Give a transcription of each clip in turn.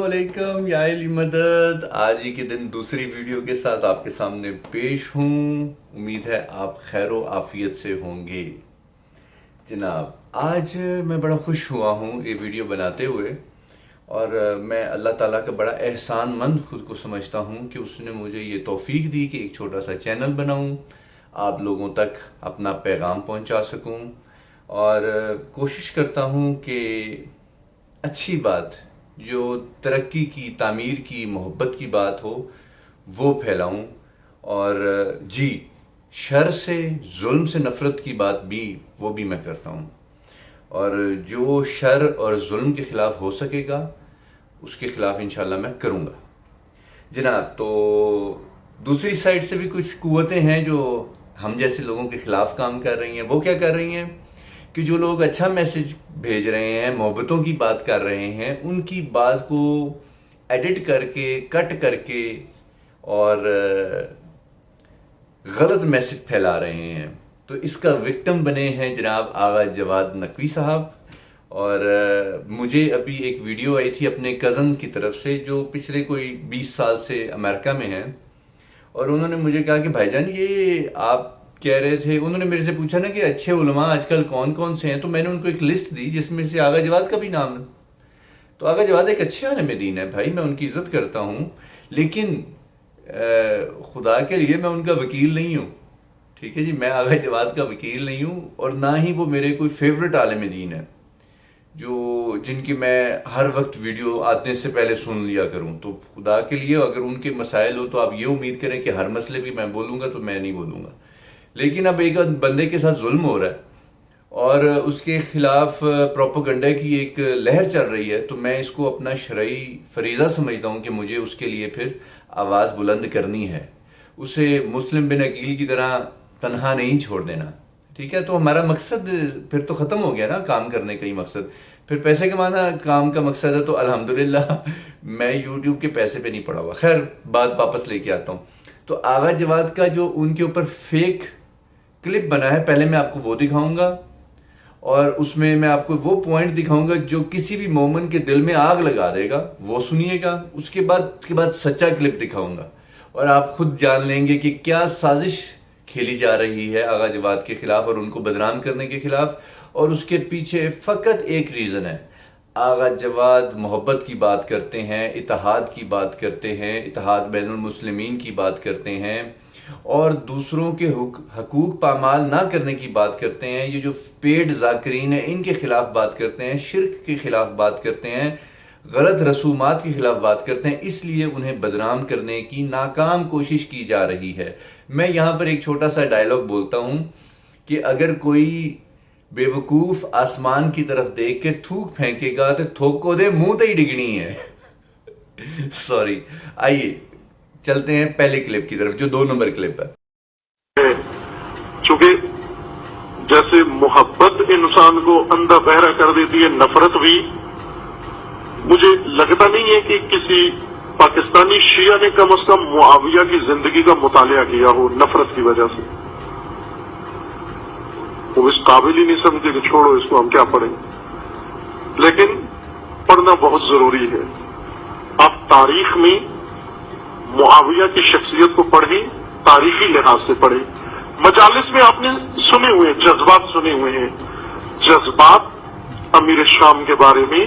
वालेकुम या अली मदद। आज ही के दिन दूसरी वीडियो के साथ आपके सामने पेश हूँ। उम्मीद है आप खैर आफियत से होंगे। जनाब, आज मैं बड़ा खुश हुआ हूँ ये वीडियो बनाते हुए, और मैं अल्लाह ताला का बड़ा एहसानमंद खुद को समझता हूँ कि उसने मुझे ये तौफीक दी कि एक छोटा सा चैनल बनाऊँ, आप लोगों तक अपना पैगाम पहुँचा सकूँ, और कोशिश करता हूँ कि अच्छी बात जो तरक्की की, तामीर की, मोहब्बत की बात हो वो फैलाऊं। और जी, शर से, जुल्म से नफ़रत की बात भी वो भी मैं करता हूं, और जो शर और जुल्म के ख़िलाफ़ हो सकेगा उसके ख़िलाफ़ इंशाल्लाह मैं करूंगा। जनाब, तो दूसरी साइड से भी कुछ कुव्वतें हैं जो हम जैसे लोगों के ख़िलाफ़ काम कर रही हैं। वो क्या कर रही हैं कि जो लोग अच्छा मैसेज भेज रहे हैं, मोहब्बतों की बात कर रहे हैं, उनकी बात को एडिट करके, कट करके और गलत मैसेज फैला रहे हैं। तो इसका विक्टिम बने हैं जनाब आगा जवाद नकवी साहब। और मुझे अभी एक वीडियो आई थी अपने कज़न की तरफ से जो पिछले कोई 20 साल से अमेरिका में हैं, और उन्होंने मुझे कहा कि भाईजान ये आप कह रहे थे, उन्होंने मेरे से पूछा ना कि अच्छे उलमा आजकल कौन कौन से हैं, तो मैंने उनको एक लिस्ट दी जिसमें से आगा जवाद का भी नाम है। तो आगा जवाद एक अच्छे आलिम दीन है भाई, मैं उनकी इज़्ज़त करता हूँ, लेकिन खुदा के लिए मैं उनका वकील नहीं हूँ। ठीक है जी, मैं आगा जवाद का वकील नहीं हूँ, और ना ही वो मेरे कोई फेवरेट आलिम दीन है जो जिनकी मैं हर वक्त वीडियो आने से पहले सुन लिया करूं। तो खुदा के लिए अगर उनके मसाइल हो तो आप ये उम्मीद करें कि हर मसले भी मैं बोलूँगा, तो मैं नहीं बोलूँगा। लेकिन अब एक बंदे के साथ जुल्म हो रहा है और उसके खिलाफ प्रोपेगेंडा की एक लहर चल रही है, तो मैं इसको अपना शरई फरीज़ा समझता हूँ कि मुझे उसके लिए फिर आवाज़ बुलंद करनी है, उसे मुस्लिम बिन अकील की तरह तन्हा नहीं छोड़ देना। ठीक है, तो हमारा मकसद फिर तो ख़त्म हो गया ना, काम करने का ही मकसद। फिर पैसे कमाना काम का मकसद है, तो अल्हम्दुलिल्लाह मैं यूट्यूब के पैसे पे नहीं पड़ा हुआ। खैर, बात वापस लेके आता हूँ। तो आगा जवाद का जो उनके ऊपर फेक क्लिप बना है, पहले मैं आपको वो दिखाऊंगा, और उसमें मैं आपको वो पॉइंट दिखाऊंगा जो किसी भी मोमिन के दिल में आग लगा देगा, वो सुनिएगा। उसके बाद सच्चा क्लिप दिखाऊंगा, और आप खुद जान लेंगे कि क्या साजिश खेली जा रही है आगा जवाद के खिलाफ और उनको बदनाम करने के खिलाफ। और उसके पीछे फ़कत एक रीज़न है, आगा जवाद मोहब्बत की बात करते हैं, इत्तेहाद की बात करते हैं, इत्तेहाद बैनुल मुस्लिमीन की बात करते हैं, और दूसरों के हकूक़ पामाल ना करने की बात करते हैं। ये जो पेड ज़ाकिरीन है इनके ख़िलाफ़ बात करते हैं, शिर्क के ख़िलाफ़ बात करते हैं, गलत रसूमात के ख़िलाफ़ बात करते हैं। इसलिए उन्हें बदनाम करने की नाकाम कोशिश की जा रही है। मैं यहाँ पर एक छोटा सा डायलॉग बोलता हूँ कि अगर कोई बेवकूफ़ आसमान की तरफ देख कर थूक फेंकेगा तो थोको दे मुंह ते ही डिगनी है। सॉरी, आइए चलते हैं पहले क्लिप की तरफ, जो 2 नंबर क्लिप है। चूंकि जैसे मोहब्बत इंसान को अंधा बहरा कर देती है, नफरत भी। मुझे लगता नहीं है कि किसी पाकिस्तानी शिया ने कम से कम मुआविया की जिंदगी का मुतालिया किया हो नफरत की वजह से। वो इस काबिल ही नहीं समझे कि छोड़ो इसको, हम क्या पढ़ें। लेकिन पढ़ना बहुत जरूरी है। आप तारीख में मुआविया की शख्सियत को पढ़ें, तारीखी लिहाज से पढ़ें। मजालिस में आपने सुने हुए जज्बात सुने हुए हैं, जज्बात अमीर शाम के बारे में।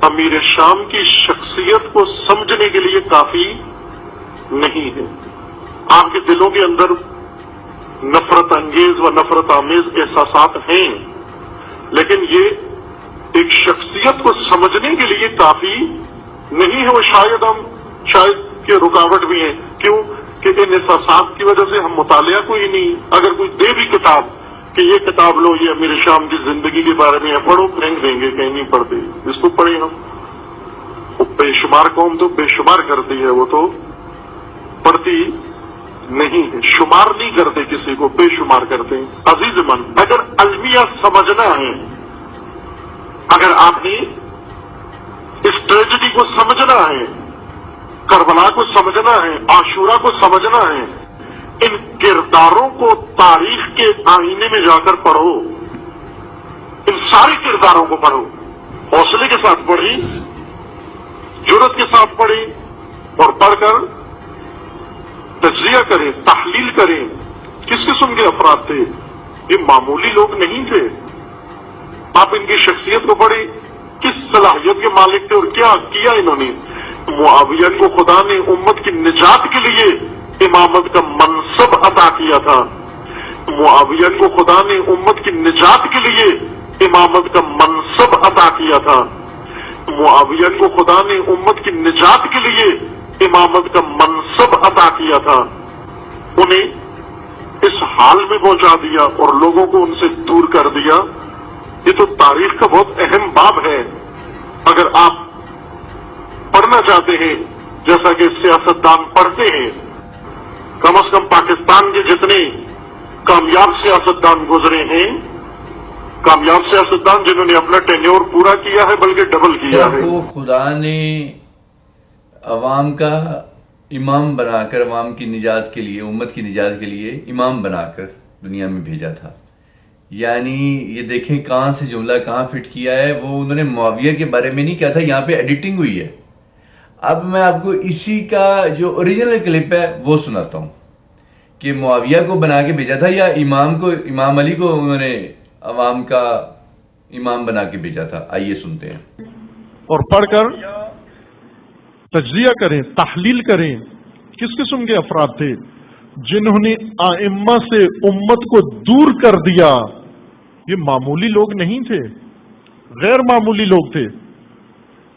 अमीर शाम की शख्सियत को समझने के लिए काफी नहीं है। आपके दिलों के अंदर नफरत अंगेज व नफरत आमेज एहसासात हैं, लेकिन ये एक शख्सियत को समझने के लिए काफी नहीं है। वो शायद के रुकावट भी है। क्यों कि इन एहसासात की वजह से हम मुतालिया को ही नहीं, अगर कोई दे भी किताब कि ये किताब लो, ये अमीर शाम की जिंदगी के बारे में है, पढ़ो, फेंक देंगे, कहीं नहीं पढ़ते। इसको पढ़े हम। वो बेशुमार कौम तो बेशुमार करती है, वो तो पढ़ती नहीं है। शुमार नहीं करते किसी को, बेशुमार करते हैं। अजीज मन, अगर अलमिया समझना है, अगर आपने इस ट्रेजेडी को समझना है, करबला को समझना है, आशूरा को समझना है, इन किरदारों को तारीख के आईने में जाकर पढ़ो। इन सारे किरदारों को पढ़ो, हौसले के साथ पढ़ी, जुर्रत के साथ पढ़ें और पढ़कर तज्जिया करें, तहलील करें। किस किस्म के अफराद थे? ये मामूली लोग नहीं थे। आप इनकी शख्सियत को पढ़ें, किस सलाहियत के मालिक थे और क्या किया इन्होंने। मुआविया को खुदा ने उम्मत की निजात के लिए इमामत का मनसब अता किया था। मुआविया को खुदा ने उम्मत की निजात के लिए इमामत का मनसब अता किया था। मुआविया को खुदा ने उम्मत की निजात के लिए इमामत का मनसब अता किया था। उन्हें इस हाल में पहुंचा दिया और लोगों को उनसे दूर कर दिया। ये तो तारीख का बहुत अहम बाब है। अगर आप पढ़ना चाहते हैं जैसा कि सियासतदान पढ़ते हैं, कम से कम पाकिस्तान के जितने कामयाब सियासतदान गुजरे हैं, कामयाब सियासतदान जिन्होंने अपना टेन्योर पूरा किया है बल्कि डबल किया है, को खुदा ने अवाम का इमाम बनाकर, अवाम की निजात के लिए, उम्मत की निजात के लिए इमाम बनाकर दुनिया में भेजा था। यानी ये देखें कहाँ से जुमला कहाँ फिट किया है। वो उन्होंने मुआविया के बारे में नहीं कहा था, यहाँ पे एडिटिंग हुई है। अब मैं आपको इसी का जो ओरिजिनल क्लिप है वो सुनाता हूँ कि मुआविया को बना के भेजा था या इमाम अली को उन्होंने अवाम का इमाम बना के भेजा था। आइए सुनते हैं। और पढ़कर तज्जिया करें, तहलील करें, किस किस्म के अफराद थे जिन्होंने आइम्मा से उम्मत को दूर कर दिया। ये मामूली लोग नहीं थे, गैर मामूली लोग थे।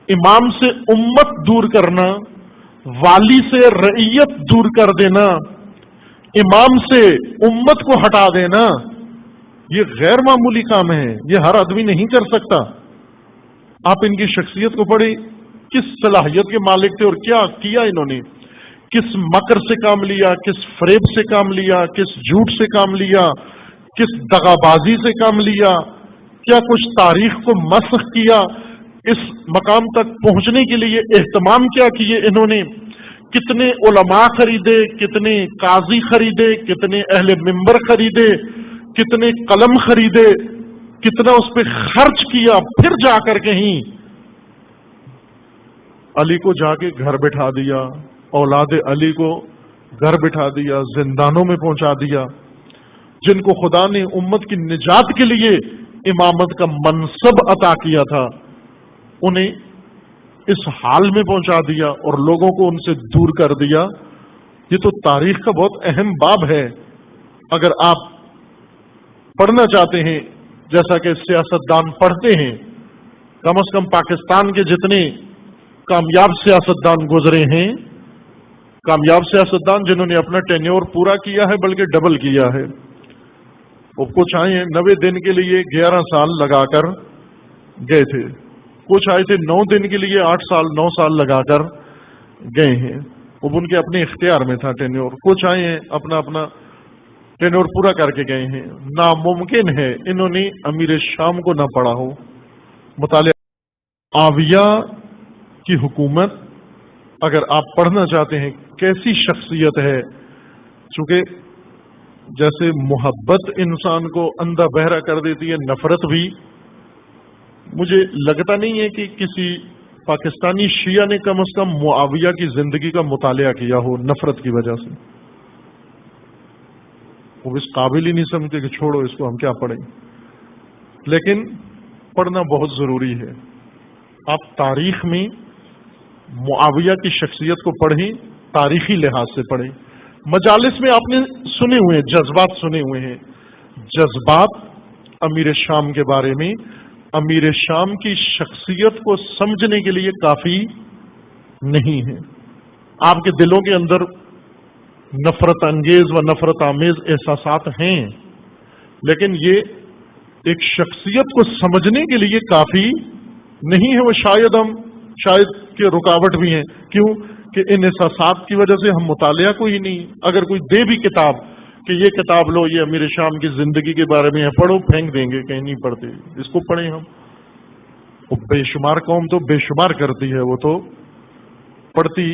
इमाम से उम्मत दूर करना, वाली से रईयत दूर कर देना, इमाम से उम्मत को हटा देना, ये गैर मामूली काम है। ये हर आदमी नहीं कर सकता। आप इनकी शख्सियत को पढ़े, किस सलाहियत के मालिक थे और क्या किया इन्होंने। किस मकर से काम लिया, किस फरेब से काम लिया, किस झूठ से काम लिया, किस दगाबाजी से काम लिया, क्या कुछ तारीख को मस्ख किया। इस मकाम तक पहुंचने के लिए एहतमाम क्या किए इन्होंने। कितने उलमा खरीदे, कितने काजी खरीदे, कितने अहले मिंबर खरीदे, कितने कलम खरीदे, कितना उस पर खर्च किया। फिर जाकर कहीं अली को जाके घर बिठा दिया, औलाद अली को घर बिठा दिया, जिंदानों में पहुंचा दिया। जिनको खुदा ने उम्मत की निजात के लिए इमामत का मनसब अता किया था, उन्हें इस हाल में पहुंचा दिया और लोगों को उनसे दूर कर दिया। ये तो तारीख का बहुत अहम बाब है। अगर आप पढ़ना चाहते हैं जैसा कि सियासतदान पढ़ते हैं, कम से कम पाकिस्तान के जितने कामयाब सियासतदान गुजरे हैं, कामयाब सियासतदान जिन्होंने अपना टेन्योर पूरा किया है बल्कि डबल किया है। वो कुछ आए हैं 90 दिन के लिए 11 साल लगाकर गए थे, कुछ आए थे 9 दिन के लिए 8 साल 9 साल लगाकर गए हैं। वो उनके अपने इख्तियार में था टेन्योर। कुछ आए हैं अपना अपना टेन्योर पूरा करके गए हैं। नामुमकिन है इन्होंने अमीर शाम को ना पढ़ा हो। मुतालिया आविया की हुकूमत अगर आप पढ़ना चाहते हैं कैसी शख्सियत है, चूंकि जैसे मोहब्बत इंसान को अंधा बहरा कर देती है, नफरत भी। मुझे लगता नहीं है कि किसी पाकिस्तानी शिया ने कम से कम मुआविया की जिंदगी का मुतालिया किया हो नफरत की वजह से। वो इस काबिल ही नहीं समझते कि छोड़ो इसको, हम क्या पढ़ें। लेकिन पढ़ना बहुत जरूरी है। आप तारीख में मुआविया की शख्सियत को पढ़ें, तारीखी लिहाज से पढ़ें। मजालिस में आपने सुने हुए हैं, जज्बात सुने हुए हैं, जज्बात अमीर शाम के बारे में। अमीर शाम की शख्सियत को समझने के लिए काफी नहीं है। आपके दिलों के अंदर नफरत अंगेज व नफरत आमेज एहसासात हैं, लेकिन ये एक शख्सियत को समझने के लिए काफी नहीं है। वो शायद के रुकावट भी हैं। क्यों कि इन एहसासात की वजह से हम मुतालिया को ही नहीं। अगर कोई दे भी किताब कि ये किताब लो, ये अमीर शाम की जिंदगी के बारे में है, पढ़ो, फेंक देंगे, कहीं नहीं पढ़ते। इसको पढ़ें हम। वो बेशुमार कौम तो बेशुमार करती है, वो तो पढ़ती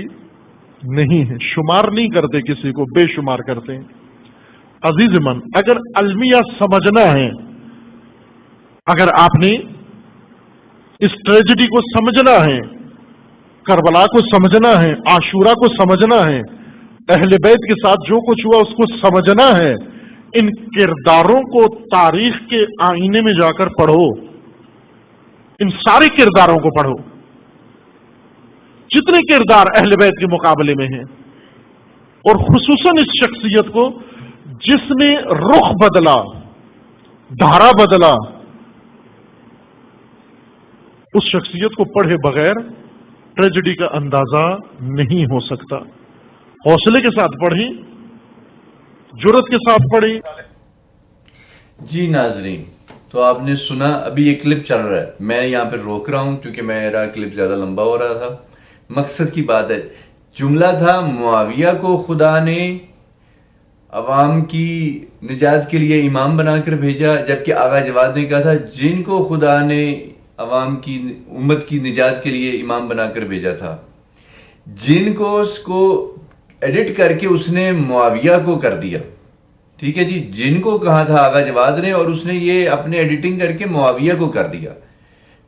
नहीं है। शुमार नहीं करते किसी को, बेशुमार करते हैं। अजीज मन, अगर अलमिया समझना है, अगर आपने इस ट्रेजेडी को समझना है, کربلا کو سمجھنا ہے, عاشورہ کو سمجھنا ہے, اہل بیت کے ساتھ جو کچھ ہوا اس کو سمجھنا ہے, ان کرداروں کو تاریخ کے آئینے میں جا کر پڑھو, ان سارے کرداروں کو پڑھو جتنے کردار اہل بیت کے مقابلے میں ہیں, اور خصوصاً اس شخصیت کو جس نے رخ بدلا, دھارا بدلا, اس شخصیت کو پڑھے بغیر ٹریجڈی کا اندازہ نہیں ہو سکتا. حوصلے کے ساتھ پڑھیں, جرأت کے ساتھ پڑھیں. جی ناظرین, تو آپ نے سنا, ابھی ایک کلپ چل رہا ہے, میں یہاں پہ روک رہا ہوں کیونکہ میرا کلپ زیادہ لمبا ہو رہا تھا. مقصد کی بات ہے, جملہ تھا معاویہ کو خدا نے عوام کی نجات کے لیے امام بنا کر بھیجا, جبکہ آغا جواد نے کہا تھا جن کو خدا نے عوام کی امت کی نجات کے لیے امام بنا کر بھیجا تھا. جن کو اس کو ایڈٹ کر کے اس نے معاویہ کو کر دیا. ٹھیک ہے جی, جن کو کہا تھا آغا جواد نے, اور اس نے یہ اپنے ایڈیٹنگ کر کے معاویہ کو کر دیا.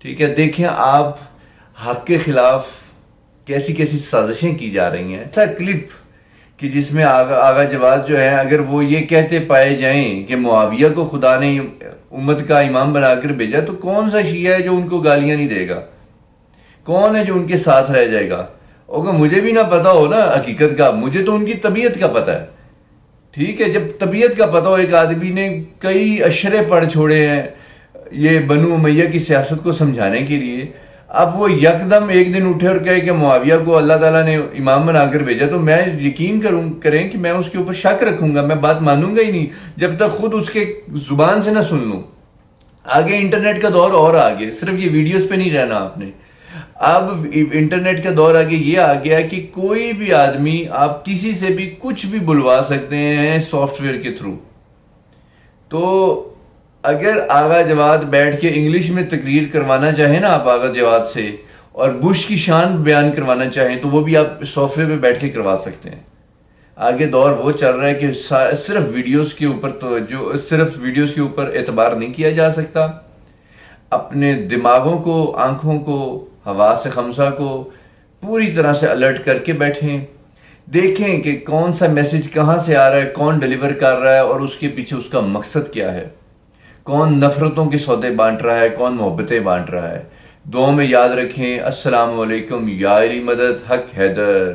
ٹھیک ہے, دیکھیں آپ حق کے خلاف کیسی کیسی سازشیں کی جا رہی ہیں. ایسا کلپ کہ جس میں آغا جواد جو ہے, اگر وہ یہ کہتے پائے جائیں کہ معاویہ کو خدا نے امت کا امام بنا کر بھیجا, تو کون سا شیعہ ہے جو ان کو گالیاں نہیں دے گا؟ کون ہے جو ان کے ساتھ رہ جائے گا؟ اور مجھے بھی نہ پتا ہو نا حقیقت کا, مجھے تو ان کی طبیعت کا پتہ ہے. ٹھیک ہے, جب طبیعت کا پتہ ہو, ایک آدمی نے کئی اشرے پڑھ چھوڑے ہیں یہ بنو امیہ کی سیاست کو سمجھانے کے لیے, اب وہ یکدم ایک دن اٹھے اور کہے کہ معاویہ کو اللہ تعالیٰ نے امام بنا کر بھیجا, تو میں یقین کریں کہ میں اس کے اوپر شک رکھوں گا, میں بات مانوں گا ہی نہیں جب تک خود اس کے زبان سے نہ سن لوں. آگے انٹرنیٹ کا دور اور آگے, صرف یہ ویڈیوز پہ نہیں رہنا آپ نے. اب انٹرنیٹ کا دور آگے یہ آ گیا کہ کوئی بھی آدمی, آپ کسی سے بھی کچھ بھی بلوا سکتے ہیں سافٹ ویئر کے تھرو. تو اگر آغا جواد بیٹھ کے انگلش میں تقریر کروانا چاہیں نا آپ آغا جواد سے, اور بش کی شان بیان کروانا چاہیں, تو وہ بھی آپ سافٹ ویئر پہ بیٹھ کے کروا سکتے ہیں. آگے دور وہ چل رہا ہے کہ صرف ویڈیوز کے اوپر صرف ویڈیوز کے اوپر اعتبار نہیں کیا جا سکتا. اپنے دماغوں کو, آنکھوں کو, حواس خمسہ کو پوری طرح سے الرٹ کر کے بیٹھیں, دیکھیں کہ کون سا میسج کہاں سے آ رہا ہے, کون ڈیلیور کر رہا ہے, اور اس کے پیچھے اس کا مقصد کیا ہے. کون نفرتوں کے سودے بانٹ رہا ہے, کون محبتیں بانٹ رہا ہے. دعاؤں میں یاد رکھیں. السلام علیکم. یا علی مدد, حق حیدر.